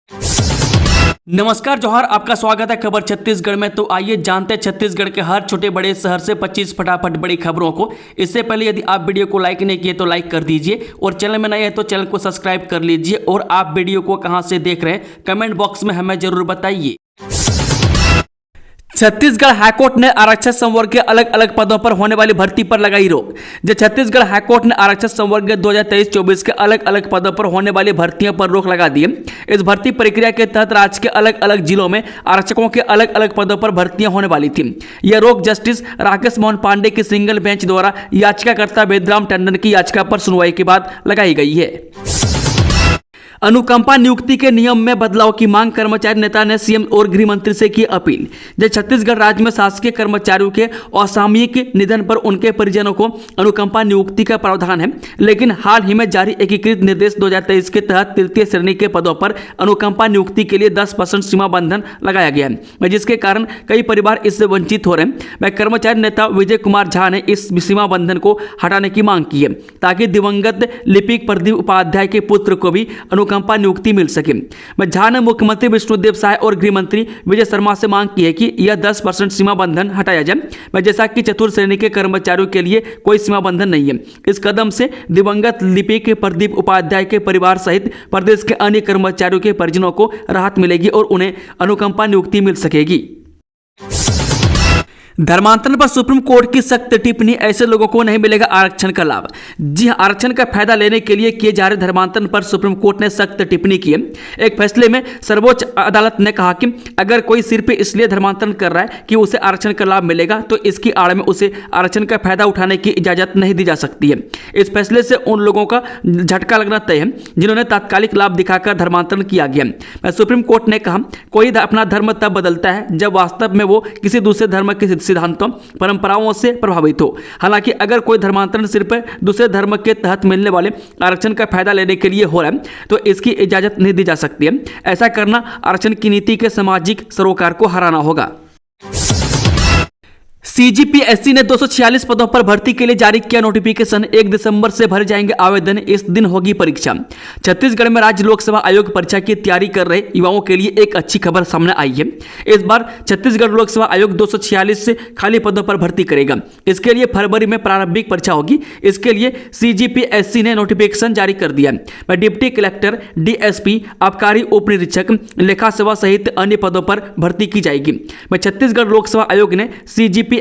नमस्कार जोहार, आपका स्वागत है खबर छत्तीसगढ़ में। तो आइए जानते हैं छत्तीसगढ़ के हर छोटे बड़े शहर से 25 फटाफट बड़ी खबरों को। इससे पहले यदि आप वीडियो को लाइक नहीं किए तो लाइक कर दीजिए और चैनल में नए हैं तो चैनल को सब्सक्राइब कर लीजिए। और आप वीडियो को कहां से देख रहे हैं कमेंट बॉक्स में हमें जरूर बताइए। छत्तीसगढ़ हाईकोर्ट ने आरक्षित संवर्ग के अलग अलग पदों पर होने वाली भर्ती पर लगाई रोक। जब छत्तीसगढ़ हाईकोर्ट ने आरक्षित संवर्ग के 2023-24 के अलग अलग पदों पर होने वाली भर्तियों पर रोक लगा दी है। इस भर्ती प्रक्रिया के तहत राज्य के अलग अलग जिलों में आरक्षकों के अलग अलग पदों पर भर्तियां होने वाली थी। यह रोक जस्टिस राकेश मोहन पांडे की सिंगल बेंच द्वारा याचिकाकर्ता वेदराम टंडन की याचिका पर सुनवाई के बाद लगाई गई है। अनुकंपा नियुक्ति के नियम में बदलाव की मांग कर्मचारी नेता ने सीएम और गृह मंत्री से की अपील। जब छत्तीसगढ़ राज्य में शासकीय कर्मचारियों के असामयिक निधन पर उनके परिजनों को अनुकंपा नियुक्ति का प्रावधान है, लेकिन हाल ही में जारी एकीकृत निर्देश 2023 के तहत तृतीय श्रेणी के पदों पर अनुकंपा नियुक्ति के लिए 10% सीमा बंधन लगाया गया है, जिसके कारण कई परिवार इससे वंचित हो रहे हैं। कर्मचारी नेता विजय कुमार झा ने इस सीमा बंधन को हटाने की मांग की है, ताकि दिवंगत लिपिक प्रदीप उपाध्याय के पुत्र को भी अनुकंपा नियुक्ति मिल सके। झा ने मुख्यमंत्री विष्णुदेव साय और गृह मंत्री विजय शर्मा से मांग की है कि यह 10% सीमा बंधन हटाया जाए, जैसा कि चतुर्थ श्रेणी के कर्मचारियों के लिए कोई सीमा बंधन नहीं है। इस कदम से दिवंगत लिपिक प्रदीप उपाध्याय के परिवार सहित प्रदेश के अन्य कर्मचारियों के परिजनों को राहत मिलेगी और उन्हें अनुकंपा नियुक्ति मिल सकेगी। धर्मांतरण पर सुप्रीम कोर्ट की सख्त टिप्पणी, ऐसे लोगों को नहीं मिलेगा आरक्षण का लाभ। जी हां, आरक्षण का फायदा लेने के लिए किए जा रहे धर्मांतरण पर सुप्रीम कोर्ट ने सख्त टिप्पणी की है। एक फैसले में सर्वोच्च अदालत ने कहा कि अगर कोई सिर्फ इसलिए धर्मांतरण कर रहा है कि उसे आरक्षण का लाभ मिलेगा तो इसकी आड़ में उसे आरक्षण का फायदा उठाने की इजाजत नहीं दी जा सकती है। इस फैसले से उन लोगों का झटका लगना तय है जिन्होंने तात्कालिक लाभ दिखाकर धर्मांतरण किया गया। सुप्रीम कोर्ट ने कहा, कोई अपना धर्म तब बदलता है जब वास्तव में वो किसी दूसरे धर्म के सिद्धांतों परंपराओं से प्रभावित हो। हालांकि अगर कोई धर्मांतरण सिर्फ दूसरे धर्म के तहत मिलने वाले आरक्षण का फायदा लेने के लिए हो रहा है तो इसकी इजाजत नहीं दी जा सकती है। ऐसा करना आरक्षण की नीति के सामाजिक सरोकार को हराना होगा। सीजीपीएससी ने 246 पदों पर भर्ती के लिए जारी किया नोटिफिकेशन। 1 दिसंबर से भरे जाएंगे आवेदन, इस दिन होगी परीक्षा। छत्तीसगढ़ में राज्य लोक सेवा आयोग परीक्षा की तैयारी कर रहे युवाओं के लिए एक अच्छी खबर सामने आई है। इस बार छत्तीसगढ़ लोक सेवा आयोग 246 से खाली पदों पर भर्ती करेगा। इसके लिए फरवरी में प्रारंभिक परीक्षा होगी। इसके लिए सीजीपीएससी ने नोटिफिकेशन जारी कर दिया है। डिप्टी कलेक्टर, डीएसपी, आबकारी उप निरीक्षक, लेखा सेवा सहित अन्य पदों पर भर्ती की जाएगी। छत्तीसगढ़ लोक सेवा आयोग ने सीजीपीएससी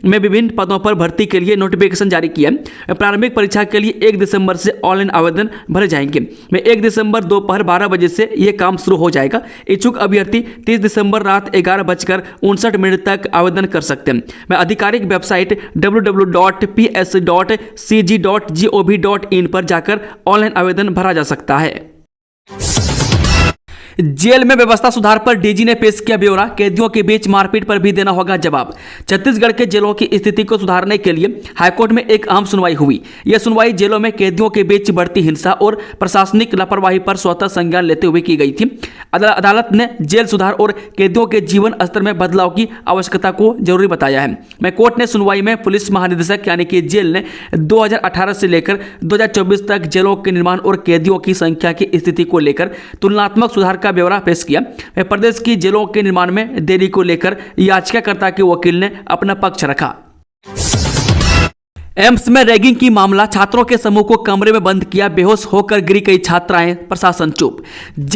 में विभिन्न पदों पर भर्ती के लिए नोटिफिकेशन जारी किया। प्रारंभिक परीक्षा के लिए 1 दिसंबर से ऑनलाइन आवेदन भरे जाएंगे। 1 दिसंबर दोपहर 12 बजे से यह काम शुरू हो जाएगा। इच्छुक अभ्यर्थी 30 दिसंबर रात 11:59 तक आवेदन कर सकते हैं। आधिकारिक वेबसाइट www.ps.cg.gov.in पर जाकर ऑनलाइन आवेदन भरा जा सकता है। जेल में व्यवस्था सुधार पर डीजी ने पेश किया ब्यौरा, कैदियों के बीच मारपीट पर भी देना होगा जवाब। छत्तीसगढ़ के जेलों की स्थिति को सुधारने के लिए हाईकोर्ट में एक अहम सुनवाई हुई। यह सुनवाई जेलों में कैदियों के बीच बढ़ती हिंसा और प्रशासनिक लापरवाही पर स्वतः संज्ञान लेते हुए की गई थी। अदालत ने जेल सुधार और कैदियों के जीवन स्तर में बदलाव की आवश्यकता को जरूरी बताया है। कोर्ट ने सुनवाई में पुलिस महानिदेशक यानी कि जेल ने 2018 से लेकर 2024 तक जेलों के निर्माण और कैदियों की संख्या की स्थिति को लेकर तुलनात्मक सुधार का ब्यौरा पेश किया। प्रदेश की जेलों के निर्माण में देरी को लेकर याचिकाकर्ता के वकील ने अपना पक्ष रखा। एम्स में रैगिंग की मामला, छात्रों के समूह को कमरे में बंद किया, बेहोश होकर गिरी कई छात्राएं, प्रशासन चुप।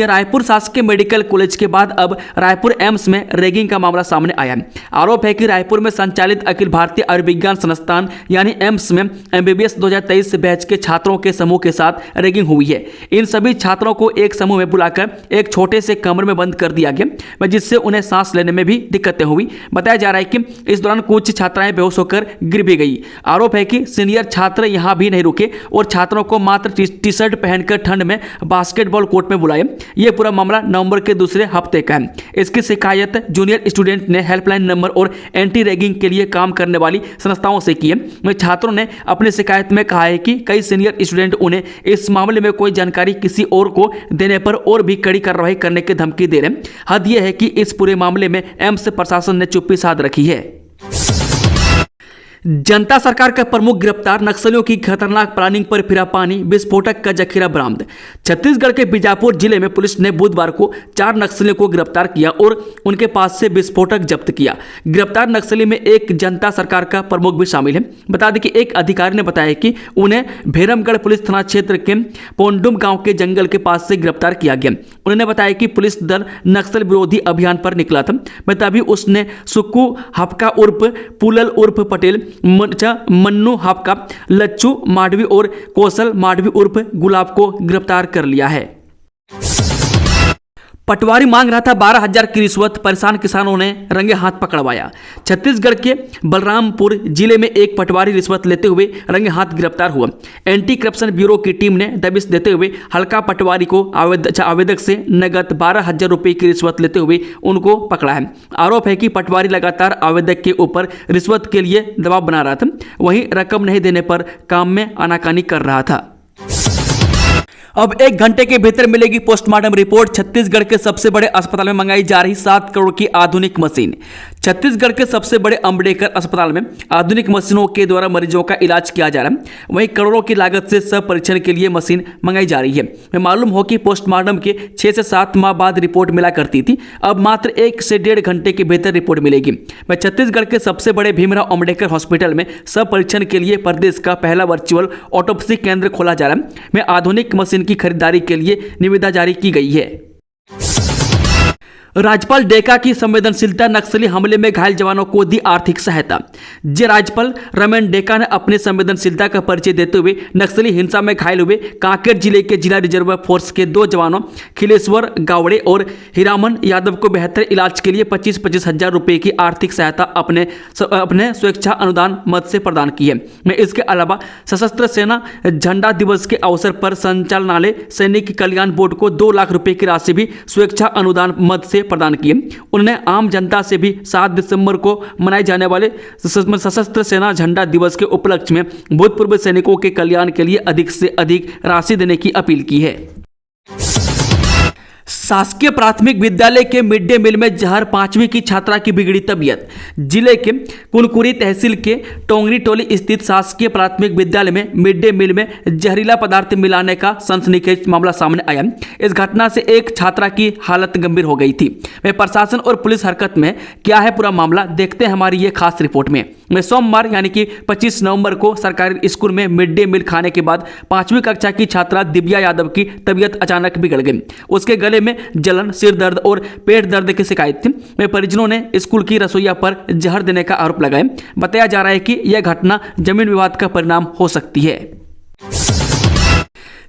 रायपुर शासकीय मेडिकल कॉलेज के बाद अब रायपुर एम्स में रैगिंग का मामला सामने आया। आरोप है कि रायपुर में संचालित अखिल भारतीय आयुर्विज्ञान संस्थान यानी एम्स में एमबीबीएस 2023 बैच के छात्रों के समूह के साथ रैगिंग हुई है। इन सभी छात्रों को एक समूह में बुलाकर एक छोटे से कमरे में बंद कर दिया गया, जिससे उन्हें सांस लेने में भी दिक्कतें हुई। बताया जा रहा है कि इस दौरान कुछ छात्राएं बेहोश होकर गिर भी गई। आरोप है कि सीनियर छात्र यहां भी नहीं रुके और छात्रों को मात्र टी शर्ट पहनकर ठंड में बास्केटबॉल कोर्ट में बुलाए। यह पूरा मामला नवंबर के दूसरे हफ्ते का है। इसकी शिकायत जूनियर स्टूडेंट ने हेल्पलाइन नंबर और एंटी रैगिंग के लिए काम करने वाली संस्थाओं से की है। छात्रों ने अपनी शिकायत में कहा है कि कई सीनियर स्टूडेंट उन्हें इस मामले में कोई जानकारी किसी और को देने पर और भी कड़ी कार्रवाई करने की धमकी दे रहे हैं। हद यह है कि इस पूरे मामले में एम्स प्रशासन ने चुप्पी साध रखी है। जनता सरकार का प्रमुख गिरफ्तार, नक्सलियों की खतरनाक प्लानिंग पर फिरा पानी, विस्फोटक का जखीरा बरामद। छत्तीसगढ़ के बीजापुर जिले में पुलिस ने बुधवार को 4 नक्सलियों को गिरफ्तार किया और उनके पास से विस्फोटक जब्त किया। गिरफ्तार नक्सली में एक जनता सरकार का प्रमुख भी शामिल है। बता दें कि एक अधिकारी ने बताया कि उन्हें भैरमगढ़ पुलिस थाना क्षेत्र के पोंडुम गांव के जंगल के पास से गिरफ्तार किया गया। उन्होंने बताया कि पुलिस दल नक्सल विरोधी अभियान पर निकला था, तभी उसने सुक्कू हपका उर्फ पुलल उर्फ पटेल, मन्नू हापका, लच्चू माडवी और कौशल माडवी उर्फ गुलाब को गिरफ्तार कर लिया है। पटवारी मांग रहा था 12,000 की रिश्वत, परेशान किसानों ने रंगे हाथ पकड़वाया। छत्तीसगढ़ के बलरामपुर जिले में एक पटवारी रिश्वत लेते हुए रंगे हाथ गिरफ्तार हुआ। एंटी करप्शन ब्यूरो की टीम ने दबिश देते हुए हल्का पटवारी को आवेदक से नगद 12,000 रुपये की रिश्वत लेते हुए उनको पकड़ा है। आरोप है कि पटवारी लगातार आवेदक के ऊपर रिश्वत के लिए दबाव बना रहा था, वहीं रकम नहीं देने पर काम में आनाकानी कर रहा था। अब 1 घंटे के भीतर मिलेगी पोस्टमार्टम रिपोर्ट। छत्तीसगढ़ के सबसे बड़े अस्पताल में मंगाई जा रही 7 करोड़ की आधुनिक मशीन। छत्तीसगढ़ के सबसे बड़े अंबेडकर अस्पताल में आधुनिक मशीनों के द्वारा मरीजों का इलाज किया जा रहा है। वहीं करोड़ों की लागत से सब परीक्षण के लिए मशीन मंगाई जा रही है। मालूम हो कि पोस्टमार्टम के 6 से 7 माह बाद रिपोर्ट मिला करती थी, अब मात्र 1 से 1.5 घंटे के भीतर रिपोर्ट मिलेगी। छत्तीसगढ़ के सबसे बड़े भीमराव अंबेडकर हॉस्पिटल में सब परीक्षण के लिए प्रदेश का पहला वर्चुअल ऑटोप्सी केंद्र खोला जा रहा है। में आधुनिक मशीन की खरीदारी के लिए निविदा जारी की गई है। राज्यपाल डेका की संवेदनशीलता, नक्सली हमले में घायल जवानों को दी आर्थिक सहायता। राज्यपाल रमन डेका ने अपनी संवेदनशीलता का परिचय देते हुए नक्सली हिंसा में घायल हुए कांकेर जिले के जिला रिजर्व फोर्स के 2 जवानों खिलेश्वर गावड़े और हीरामन यादव को बेहतर इलाज के लिए 25-25 हजार रुपये की आर्थिक सहायता अपने स्वेच्छा अनुदान मद से प्रदान की है। मैं इसके अलावा सशस्त्र सेना झंडा दिवस के अवसर पर संचालनालय सैनिक कल्याण बोर्ड को 2 लाख रुपए की राशि भी स्वेच्छा अनुदान मद से प्रदान किए। उन्होंने आम जनता से भी 7 दिसंबर को मनाए जाने वाले सशस्त्र सेना झंडा दिवस के उपलक्ष्य में भूतपूर्व सैनिकों के कल्याण के लिए अधिक से अधिक राशि देने की अपील की है। शासकीय प्राथमिक विद्यालय के मिड डे मील में जहर, 5वीं की छात्रा की बिगड़ी तबीयत। जिले के कुनकुरी तहसील के टोंगरी टोली स्थित शासकीय प्राथमिक विद्यालय में मिड डे मील में जहरीला पदार्थ मिलाने का सनसनीखेज मामला सामने आया। इस घटना से एक छात्रा की हालत गंभीर हो गई थी। वह प्रशासन और पुलिस हरकत में, क्या है पूरा मामला, देखते हैं हमारी ये खास रिपोर्ट में। सोमवार यानी कि 25 नवंबर को सरकारी स्कूल में मिड डे मील खाने के बाद 5वीं कक्षा की छात्रा दिव्या यादव की तबीयत अचानक बिगड़ गई। उसके गले में जलन, सिर दर्द और पेट दर्द की शिकायत थी। परिजनों ने स्कूल की रसोइया पर जहर देने का आरोप लगाया। बताया जा रहा है कि यह घटना जमीन विवाद का परिणाम हो सकती है।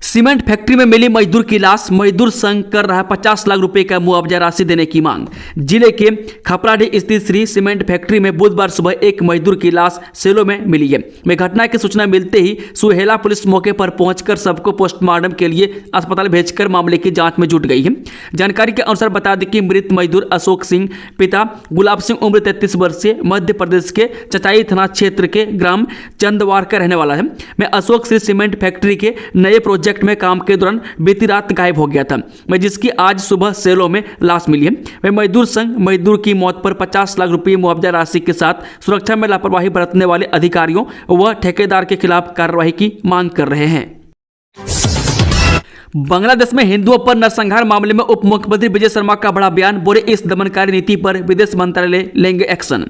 सीमेंट फैक्ट्री में मिली मजदूर की लाश, मजदूर संघ कर रहा 50 लाख रुपए का मुआवजा राशि देने की मांग। जिले के खपराडीह स्थित श्री सीमेंट फैक्ट्री में बुधवार सुबह एक मजदूर की लाश सेलो में मिली है। घटना की सूचना मिलते ही सुहेला पुलिस मौके पर पहुंचकर सबको पोस्टमार्टम के लिए अस्पताल भेजकर मामले की जांच में जुट गई है। जानकारी के अनुसार बता दें कि मृत मजदूर अशोक सिंह, पिता गुलाब सिंह, उम्र 33 वर्षीय, मध्य प्रदेश के चचाई थाना क्षेत्र के ग्राम चंदवार का रहने वाला है। अशोक श्री सीमेंट फैक्ट्री के नए प्रोजेक्ट में काम के दौरान बीती रात गायब हो गया था, जिसकी आज सुबह सेलो में लाश मिली है। वह मजदूर संघ मजदूर की मौत पर 50 लाख रुपए मुआवजा राशि के साथ सुरक्षा में लापरवाही बरतने वाले अधिकारियों व ठेकेदार के खिलाफ कार्रवाई की मांग कर रहे हैं। बांग्लादेश में हिंदुओं पर नरसंहार मामले में उप मुख्यमंत्री विजय शर्मा का बड़ा बयान, बोले इस दमनकारी नीति पर विदेश मंत्रालय लेंगे एक्शन।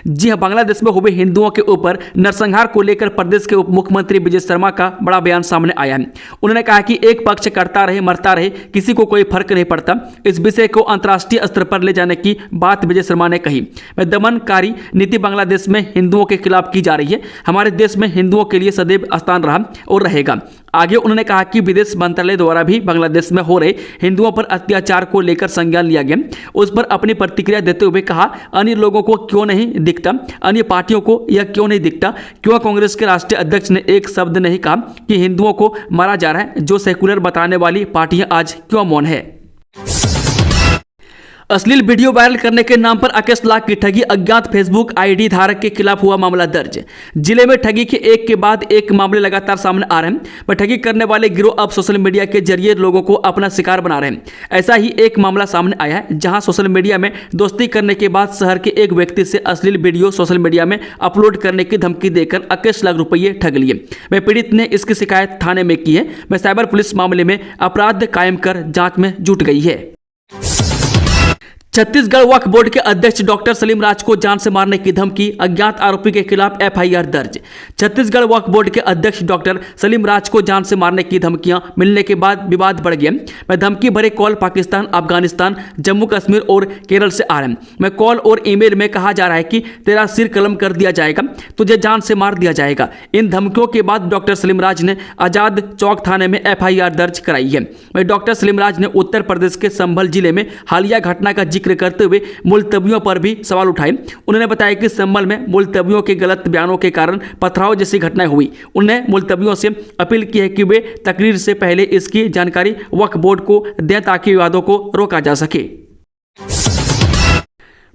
जी हां, बांग्लादेश में हुए हिंदुओं के ऊपर नरसंहार को लेकर प्रदेश के उप मुख्यमंत्री विजय शर्मा का बड़ा बयान सामने आया है। उन्होंने कहा कि एक पक्ष करता रहे मरता रहे, किसी को कोई फर्क नहीं पड़ता। इस विषय को अंतर्राष्ट्रीय स्तर पर ले जाने की बात विजय शर्मा ने कही। दमनकारी नीति बांग्लादेश में हिंदुओं के खिलाफ की जा रही है। हमारे देश में हिंदुओं के लिए सदैव स्थान रहा और रहेगा। आगे उन्होंने कहा कि विदेश मंत्रालय द्वारा भी बांग्लादेश में हो रहे हिंदुओं पर अत्याचार को लेकर संज्ञान लिया गया। उस पर अपनी प्रतिक्रिया देते हुए कहा, अन्य लोगों को क्यों नहीं दिखता, अन्य पार्टियों को यह क्यों नहीं दिखता, क्यों कांग्रेस के राष्ट्रीय अध्यक्ष ने एक शब्द नहीं कहा कि हिंदुओं को मारा जा रहा है। जो सेकुलर बताने वाली पार्टियां आज क्यों मौन है। अश्लील वीडियो वायरल करने के नाम पर 21 लाख की ठगी, अज्ञात फेसबुक आईडी धारक के खिलाफ हुआ मामला दर्ज। जिले में ठगी के एक के बाद एक मामले लगातार सामने आ रहे हैं। पर ठगी करने वाले गिरोह अब सोशल मीडिया के जरिए लोगों को अपना शिकार बना रहे हैं। ऐसा ही एक मामला सामने आया है, जहां सोशल मीडिया में दोस्ती करने के बाद शहर के एक व्यक्ति से अश्लील वीडियो सोशल मीडिया में अपलोड करने की धमकी देकर 21 लाख रुपये ठग लिए। वह पीड़ित ने इसकी शिकायत थाने में की है। वह साइबर पुलिस मामले में अपराध कायम कर जांच में जुट गई है। छत्तीसगढ़ वक्फ बोर्ड के अध्यक्ष डॉक्टर सलीम राज को जान से मारने की धमकी, अज्ञात आरोपी के खिलाफ एफआईआर दर्ज। छत्तीसगढ़ वक्फ बोर्ड के अध्यक्ष डॉक्टर सलीम राज को जान से मारने की धमकियां मिलने के बाद विवाद बढ़ गया। मैं धमकी भरे कॉल पाकिस्तान, अफगानिस्तान, जम्मू कश्मीर और केरल से आ रहे हैं। मैं कॉल और ईमेल में कहा जा रहा है कि तेरा सिर कलम कर दिया जाएगा, तुझे जान से मार दिया जाएगा। इन धमकियों के बाद डॉक्टर सलीम राज ने आजाद चौक थाने में एफआईआर दर्ज कराई है। वहीं डॉक्टर सलीम राज ने उत्तर प्रदेश के संभल जिले में हालिया घटना का जिक्र करते हुए मुलतवियों पर भी सवाल उठाए। उन्होंने बताया कि संभल में मुलतवियों के गलत बयानों के कारण पथराव जैसी घटनाएं हुई। उन्होंने मुलतवियों से अपील की है कि वे तकरीर से पहले इसकी जानकारी वक्फ बोर्ड को दें ताकि विवादों को रोका जा सके।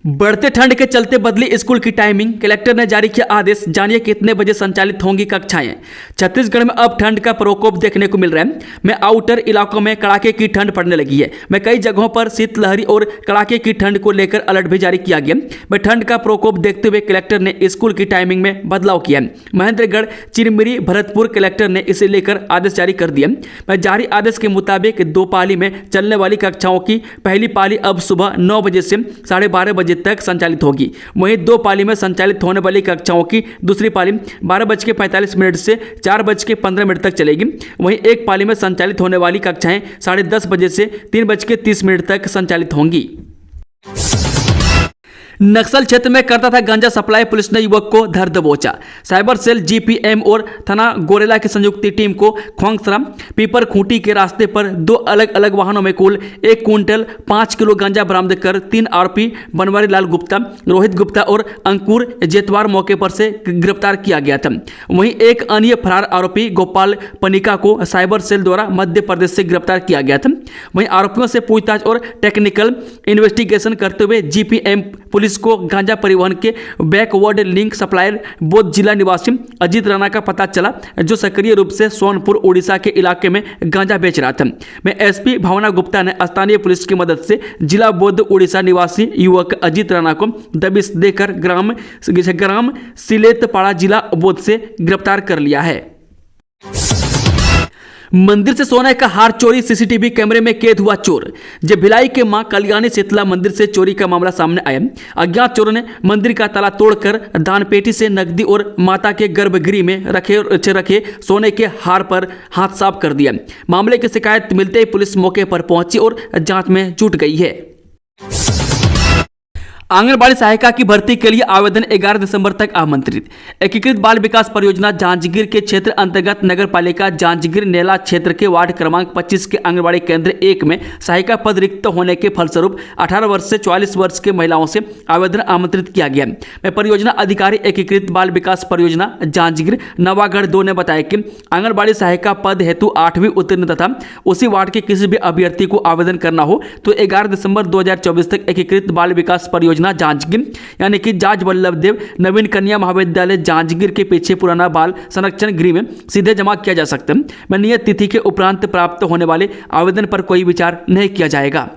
बढ़ते ठंड के चलते बदली स्कूल की टाइमिंग, कलेक्टर ने जारी किया आदेश। जानिए कितने बजे संचालित होंगी कक्षाएं। छत्तीसगढ़ में अब ठंड का प्रकोप देखने को मिल रहा है। में आउटर इलाकों में कड़ाके की ठंड पड़ने लगी है। में कई जगहों पर शीतलहरी और कड़ाके की ठंड को लेकर अलर्ट भी जारी किया गया। में ठंड का प्रकोप देखते हुए कलेक्टर ने स्कूल की टाइमिंग में बदलाव किया। महेंद्रगढ़, चिरमिरी, भरतपुर कलेक्टर ने इसे लेकर आदेश जारी कर दिया। में जारी आदेश के मुताबिक 2 पाली में चलने वाली कक्षाओं की पहली पाली अब सुबह 9 बजे से 12:30 बजे तक संचालित होगी। वहीं 2 पाली में संचालित होने वाली कक्षाओं की दूसरी पाली 12:45 से 4:15 तक चलेगी। वहीं एक पाली में संचालित होने वाली कक्षाएं 10:30 बजे से 3:30 तक संचालित होंगी। नक्सल क्षेत्र में करता था गांजा सप्लाई, पुलिस ने युवक को धर दबोचा। साइबर सेल, जीपीएम और थाना गोरेला की संयुक्त टीम को खोंगसरा पीपर खूंटी के रास्ते पर 2 अलग अलग वाहनों में कुल 1 क्विंटल 5 किलो गांजा बरामद कर 3 आरोपी बनवारी लाल गुप्ता, रोहित गुप्ता और अंकुर जेतवार मौके पर से गिरफ्तार किया गया था। वहीं एक अन्य फरार आरोपी गोपाल पनिका को साइबर सेल द्वारा मध्य प्रदेश से गिरफ्तार किया गया था। वहीं आरोपियों से पूछताछ और टेक्निकल इन्वेस्टिगेशन करते हुए जीपीएम पुलिस को गांजा परिवहन के बैकवर्ड लिंक सप्लायर बोध जिला निवासी अजीत राणा का पता चला, जो सक्रिय रूप से सोनपुर उड़ीसा के इलाके में गांजा बेच रहा था। में एसपी भावना गुप्ता ने स्थानीय पुलिस की मदद से जिला बोध उड़ीसा निवासी युवक अजीत राणा को दबिश देकर ग्राम सिलेतपाड़ा जिला बोध से गिरफ्तार कर लिया है। मंदिर से सोने का हार चोरी, सीसीटीवी कैमरे में कैद हुआ चोर। जब भिलाई के मां कल्याणी शीतला मंदिर से चोरी का मामला सामने आया। अज्ञात चोरों ने मंदिर का ताला तोड़कर दानपेटी से नकदी और माता के गर्भगृह में रखे सोने के हार पर हाथ साफ कर दिया। मामले की शिकायत मिलते ही पुलिस मौके पर पहुंची और जांच में जुट गई है। आंगनबाड़ी सहायिका की भर्ती के लिए आवेदन 11 दिसंबर तक आमंत्रित। एकीकृत बाल विकास परियोजना जांजगीर के क्षेत्र अंतर्गत नगर पालिका जांजगीर नेला क्षेत्र के वार्ड क्रमांक 25 के आंगनबाड़ी केंद्र 1 में सहायिका पद रिक्त होने के फलस्वरूप 18 वर्ष से 44 वर्ष के महिलाओं से आवेदन आमंत्रित किया गया। मैं परियोजना अधिकारी एकीकृत बाल विकास परियोजना जांजगीर नवागढ़ 2 ने बताया कि आंगनबाड़ी सहायिका पद हेतु 8वीं उत्तीर्ण तथा उसी वार्ड के किसी भी अभ्यर्थी को आवेदन करना हो तो 11 दिसंबर 2024 तक एकीकृत बाल विकास परियोजना जांजगीर यानी कि जाज वल्लभ देव नवीन कन्या महाविद्यालय जांजगीर के पीछे पुराना बाल संरक्षण गृह में सीधे जमा किया जा सकता है। में नियत तिथि के उपरांत प्राप्त होने वाले आवेदन पर कोई विचार नहीं किया जाएगा।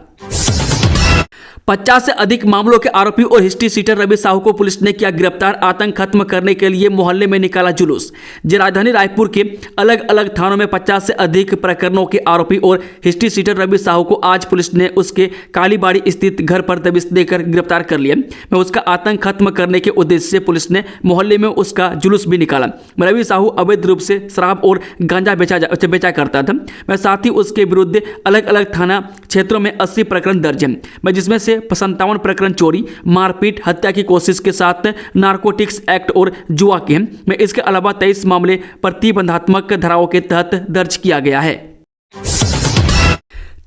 50 से अधिक मामलों के आरोपी और हिस्ट्री सीटर रवि साहू को पुलिस ने किया गिरफ्तार। आतंक खत्म करने के लिए मोहल्ले में निकाला जुलूस। राजधानी रायपुर के अलग अलग थानों में 50 से अधिक प्रकरणों के आरोपी और हिस्ट्री सीटर रवि साहू को आज पुलिस ने उसके कालीबाड़ी स्थित घर पर दबिश देकर गिरफ्तार कर लिया। में उसका आतंक खत्म करने के उद्देश्य से पुलिस ने मोहल्ले में उसका जुलूस भी निकाला। रवि साहू अवैध रूप से शराब और गांजा बेचा करता था। वह साथ ही उसके विरुद्ध अलग अलग थाना क्षेत्रों में 80 प्रकरण दर्ज है, जिसमें से 57 प्रकरण चोरी, मारपीट, हत्या की कोशिश के साथ नारकोटिक्स एक्ट और जुआ के हैं। में इसके अलावा 23 मामले प्रतिबंधात्मक धाराओं के तहत दर्ज किया गया है।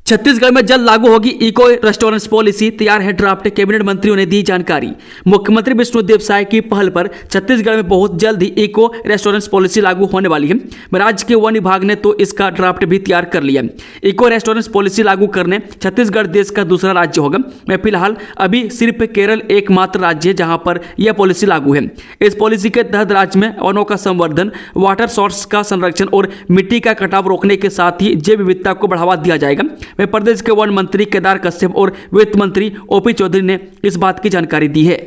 छत्तीसगढ़ में जल्द लागू होगी इको रेस्टोरेंट्स पॉलिसी, तैयार है ड्राफ्ट, कैबिनेट मंत्रियों ने दी जानकारी। मुख्यमंत्री विष्णुदेव साय की पहल पर छत्तीसगढ़ में बहुत जल्द ही इको रेस्टोरेंट्स पॉलिसी लागू होने वाली है। राज्य के वन विभाग ने तो इसका ड्राफ्ट भी तैयार कर लिया। इको रेस्टोरेंट्स पॉलिसी लागू करने छत्तीसगढ़ देश का दूसरा राज्य होगा। मैं फिलहाल अभी सिर्फ केरल एकमात्र राज्य है जहां पर यह पॉलिसी लागू है। इस पॉलिसी के तहत राज्य में वनों का संवर्धन, वाटर सोर्स का संरक्षण और मिट्टी का कटाव रोकने के साथ ही जैव विविधता को बढ़ावा दिया जाएगा। में प्रदेश के वन मंत्री केदार कश्यप और वित्त मंत्री ओपी चौधरी ने इस बात की जानकारी दी है।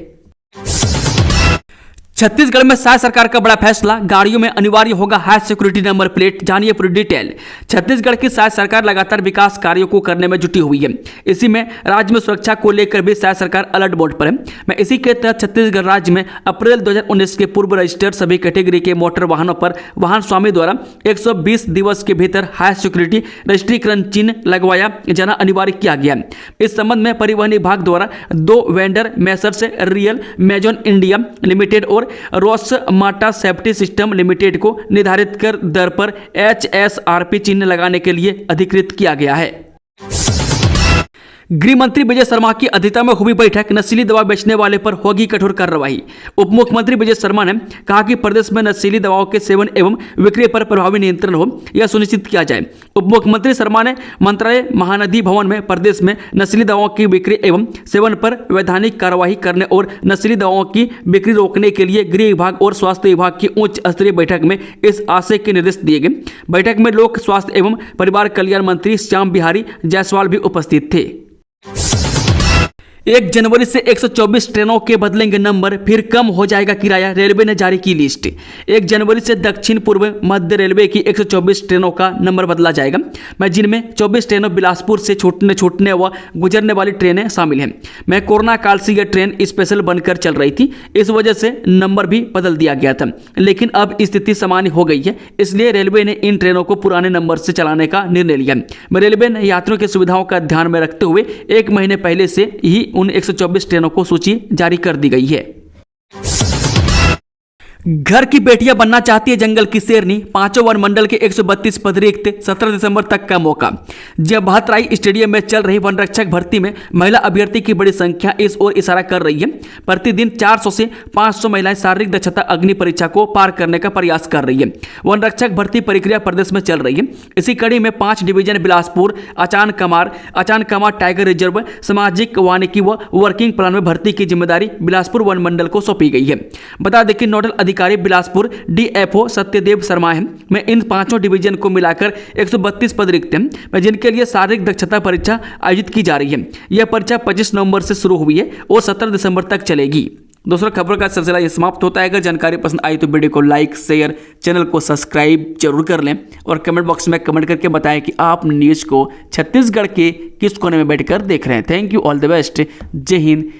छत्तीसगढ़ में साय सरकार का बड़ा फैसला, गाड़ियों में अनिवार्य होगा हाई सिक्योरिटी नंबर प्लेट, जानिए पूरी डिटेल। छत्तीसगढ़ की साय सरकार लगातार विकास कार्यों को करने में जुटी हुई है। इसी में राज्य में सुरक्षा को लेकर भी साय सरकार अलर्ट मोड पर है। मैं इसी के तहत छत्तीसगढ़ राज्य में अप्रैल 2019 के पूर्व रजिस्टर्ड सभी कैटेगरी के मोटर वाहनों पर वाहन स्वामी द्वारा 120 दिवस के भीतर हाई सिक्योरिटी रजिस्ट्रीकरण चिन्ह लगवाया जाना अनिवार्य किया गया। इस संबंध में परिवहन विभाग द्वारा 2 वेंडर मेसर से रियल मेजॉन इंडिया लिमिटेड और रोस माटा सेफ्टी सिस्टम लिमिटेड को निर्धारित कर दर पर HSRP चिन्ह लगाने के लिए अधिकृत किया गया है। गृह मंत्री विजय शर्मा की अध्यक्षता में हुई बैठक, नशीली दवा बेचने वाले पर होगी कठोर कार्रवाई। उप मुख्यमंत्री विजय शर्मा ने कहा कि प्रदेश में नशीली दवाओं के सेवन एवं विक्रय पर प्रभावी नियंत्रण हो, यह सुनिश्चित किया जाए। उप मुख्यमंत्री शर्मा ने मंत्रालय महानदी भवन में प्रदेश में नशीली दवाओं की बिक्री एवं सेवन पर वैधानिक कार्रवाई करने और नशीली दवाओं की बिक्री रोकने के लिए गृह विभाग और स्वास्थ्य विभाग की उच्च स्तरीय बैठक में इस आशय के निर्देश दिए गए। बैठक में लोक स्वास्थ्य एवं परिवार कल्याण मंत्री श्याम बिहारी जायसवाल भी उपस्थित थे। 1 जनवरी से 124 ट्रेनों के बदलेंगे नंबर, फिर कम हो जाएगा किराया, रेलवे ने जारी की लिस्ट। 1 जनवरी से दक्षिण पूर्व मध्य रेलवे की 124 ट्रेनों का नंबर बदला जाएगा, मैं जिनमें 24 ट्रेनों बिलासपुर से छूटने व गुजरने वाली ट्रेनें शामिल हैं। मैं कोरोना काल से यह ट्रेन स्पेशल बनकर चल रही थी, इस वजह से नंबर भी बदल दिया गया था, लेकिन अब स्थिति सामान्य हो गई है, इसलिए रेलवे ने इन ट्रेनों को पुराने नंबर से चलाने का निर्णय लिया। रेलवे ने यात्रियों की सुविधाओं का ध्यान में रखते हुए 1 महीने पहले से ही उन 124 ट्रेनों को सूची जारी कर दी गई है। घर की बेटियां बनना चाहती है जंगल की शेरनी, 5 वन मंडल के 132 पद रिक्त, 17 दिसंबर तक का मौका। जब बहतराई स्टेडियम में चल रही वन रक्षक भर्ती में महिला अभ्यर्थी की बड़ी संख्या इस ओर इशारा कर रही है। प्रतिदिन 400 से 500 महिलाएं शारीरिक दक्षता अग्नि परीक्षा को पार करने का प्रयास कर रही है। वन रक्षक भर्ती प्रक्रिया प्रदेश में चल रही है। इसी कड़ी में 5 division Bilaspur, Achanakmar tiger reserve, सामाजिक वानिकी व वर्किंग प्लान में भर्ती की जिम्मेदारी बिलासपुर वन मंडल को सौंपी गई है। बता दें कि नोडल अधिकारी बिलासपुर DFO सत्यदेव शर्मा है। मैं इन 5 डिवीजन को मिलाकर 132 पद रिक्त हैं, जिनके लिए शारीरिक दक्षता परीक्षा आयोजित की जा रही है। यह परीक्षा 25 नवंबर से शुरू हुई है और 17 दिसंबर तक चलेगी। दोस्तों, खबर का सिलसिला ये समाप्त होता है। अगर जानकारी पसंद आई तो वीडियो को लाइक, शेयर, चैनल को सब्सक्राइब जरूर कर लें और कमेंट बॉक्स में कमेंट करके बताएं कि आप न्यूज़ को छत्तीसगढ़ के किस कोने में बैठकर देख रहे हैं। Thank you, all the best, जय हिंद,